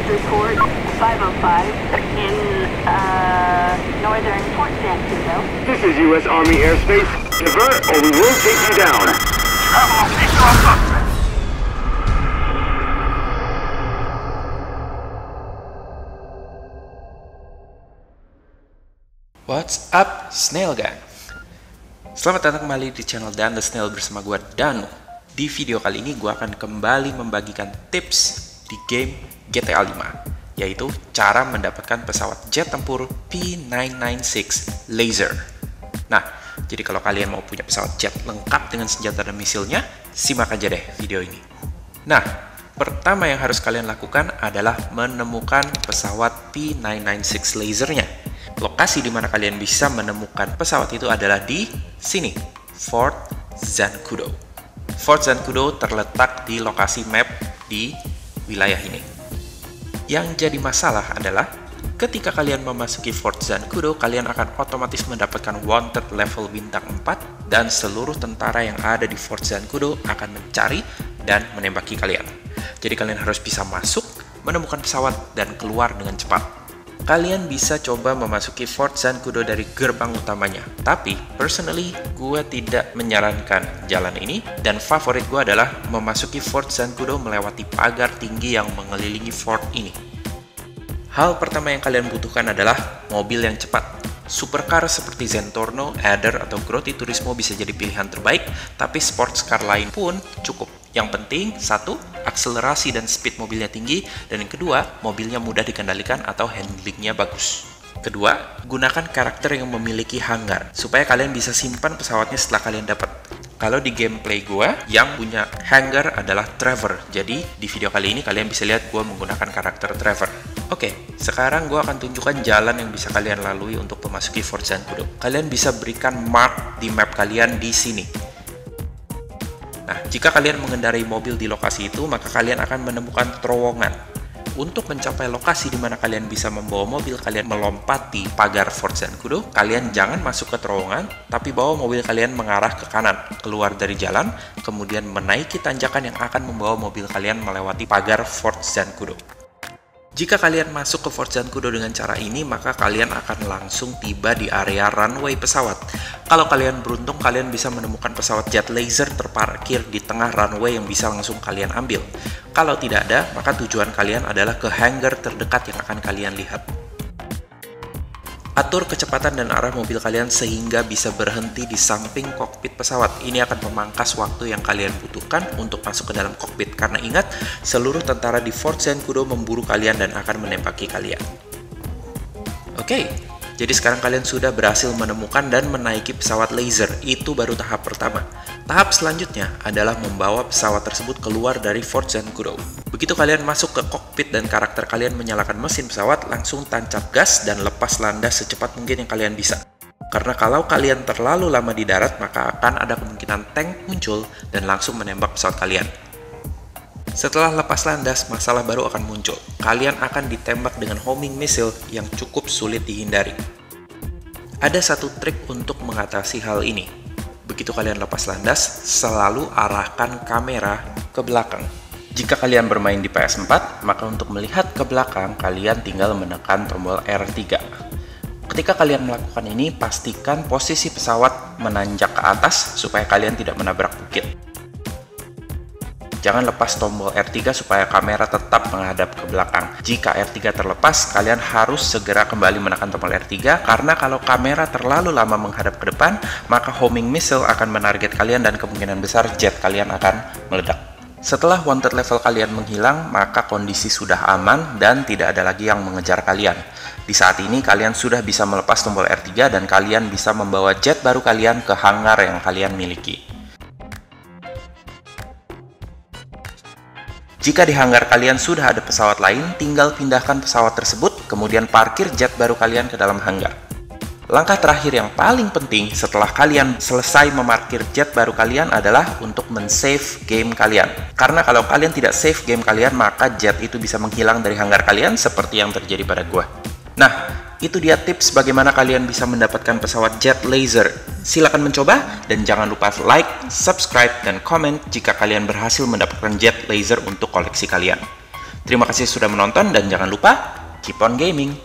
report 505 in northern Fort Zancudo. This is U.S. Army airspace. Divert or we will take you down. Travel location on suspect. What's up, Snail Gang? Selamat datang kembali di channel Dan The Snail bersama gue, Danu. Di video kali ini gue akan kembali membagikan tips di game GTA 5, yaitu cara mendapatkan pesawat jet tempur P996 Laser. Nah, jadi kalau kalian mau punya pesawat jet lengkap dengan senjata dan misilnya, simak aja deh video ini. Nah, pertama yang harus kalian lakukan adalah menemukan pesawat P996 Lasernya. Lokasi di mana kalian bisa menemukan pesawat itu adalah di sini, Fort Zancudo. Fort Zancudo terletak di lokasi map di wilayah ini. Yang jadi masalah adalah ketika kalian memasuki Fort Zancudo, kalian akan otomatis mendapatkan wanted level bintang 4 dan seluruh tentara yang ada di Fort Zancudo akan mencari dan menembaki kalian. Jadi kalian harus bisa masuk, menemukan pesawat, dan keluar dengan cepat. Kalian bisa coba memasuki Fort Zancudo dari gerbang utamanya, tapi personally gue tidak menyarankan jalan ini, dan favorit gue adalah memasuki Fort Zancudo melewati pagar tinggi yang mengelilingi fort ini. Hal pertama yang kalian butuhkan adalah mobil yang cepat. Supercar seperti Zentorno, Adder, atau Grotti Turismo bisa jadi pilihan terbaik, tapi sports car lain pun cukup. Yang penting, satu, akselerasi dan speed mobilnya tinggi, dan yang kedua, mobilnya mudah dikendalikan atau handlingnya bagus. Kedua, gunakan karakter yang memiliki hanggar, supaya kalian bisa simpan pesawatnya setelah kalian dapat. Kalau di gameplay gue, yang punya hanggar adalah Trevor, jadi di video kali ini kalian bisa lihat gue menggunakan karakter Trevor. Oke, sekarang gue akan tunjukkan jalan yang bisa kalian lalui untuk memasuki Fort Zancudo. Kalian bisa berikan mark di map kalian di sini. Nah, jika kalian mengendarai mobil di lokasi itu, maka kalian akan menemukan terowongan. Untuk mencapai lokasi di mana kalian bisa membawa mobil, kalian melompati pagar Fort Zancudo. Kalian jangan masuk ke terowongan, tapi bawa mobil kalian mengarah ke kanan, keluar dari jalan, kemudian menaiki tanjakan yang akan membawa mobil kalian melewati pagar Fort Zancudo. Jika kalian masuk ke Fort Zancudo dengan cara ini, maka kalian akan langsung tiba di area runway pesawat. Kalau kalian beruntung, kalian bisa menemukan pesawat jet laser terparkir di tengah runway yang bisa langsung kalian ambil. Kalau tidak ada, maka tujuan kalian adalah ke hangar terdekat yang akan kalian lihat. Atur kecepatan dan arah mobil kalian sehingga bisa berhenti di samping kokpit pesawat. Ini akan memangkas waktu yang kalian butuhkan untuk masuk ke dalam kokpit. Karena ingat, seluruh tentara di Fort Zancudo memburu kalian dan akan menembaki kalian. Oke, jadi sekarang kalian sudah berhasil menemukan dan menaiki pesawat laser. Itu baru tahap pertama. Tahap selanjutnya adalah membawa pesawat tersebut keluar dari Fort Zancudo. Begitu kalian masuk ke kokpit dan karakter kalian menyalakan mesin pesawat, langsung tancap gas dan lepas landas secepat mungkin yang kalian bisa. Karena kalau kalian terlalu lama di darat, maka akan ada kemungkinan tank muncul dan langsung menembak pesawat kalian. Setelah lepas landas, masalah baru akan muncul. Kalian akan ditembak dengan homing missile yang cukup sulit dihindari. Ada satu trik untuk mengatasi hal ini. Begitu kalian lepas landas, selalu arahkan kamera ke belakang. Jika kalian bermain di PS4, maka untuk melihat ke belakang, kalian tinggal menekan tombol R3. Ketika kalian melakukan ini, pastikan posisi pesawat menanjak ke atas supaya kalian tidak menabrak bukit. Jangan lepas tombol R3 supaya kamera tetap menghadap ke belakang. Jika R3 terlepas, kalian harus segera kembali menekan tombol R3 karena kalau kamera terlalu lama menghadap ke depan, maka homing missile akan menarget kalian dan kemungkinan besar jet kalian akan meledak. Setelah wanted level kalian menghilang, maka kondisi sudah aman dan tidak ada lagi yang mengejar kalian. Di saat ini kalian sudah bisa melepas tombol R3 dan kalian bisa membawa jet baru kalian ke hangar yang kalian miliki. Jika di hangar kalian sudah ada pesawat lain, tinggal pindahkan pesawat tersebut, kemudian parkir jet baru kalian ke dalam hangar. Langkah terakhir yang paling penting setelah kalian selesai memarkir jet baru kalian adalah untuk men-save game kalian. Karena kalau kalian tidak save game kalian, maka jet itu bisa menghilang dari hangar kalian seperti yang terjadi pada gua. Nah, itu dia tips bagaimana kalian bisa mendapatkan pesawat jet laser. Silakan mencoba dan jangan lupa like, subscribe, dan komen jika kalian berhasil mendapatkan jet laser untuk koleksi kalian. Terima kasih sudah menonton dan jangan lupa keep on gaming.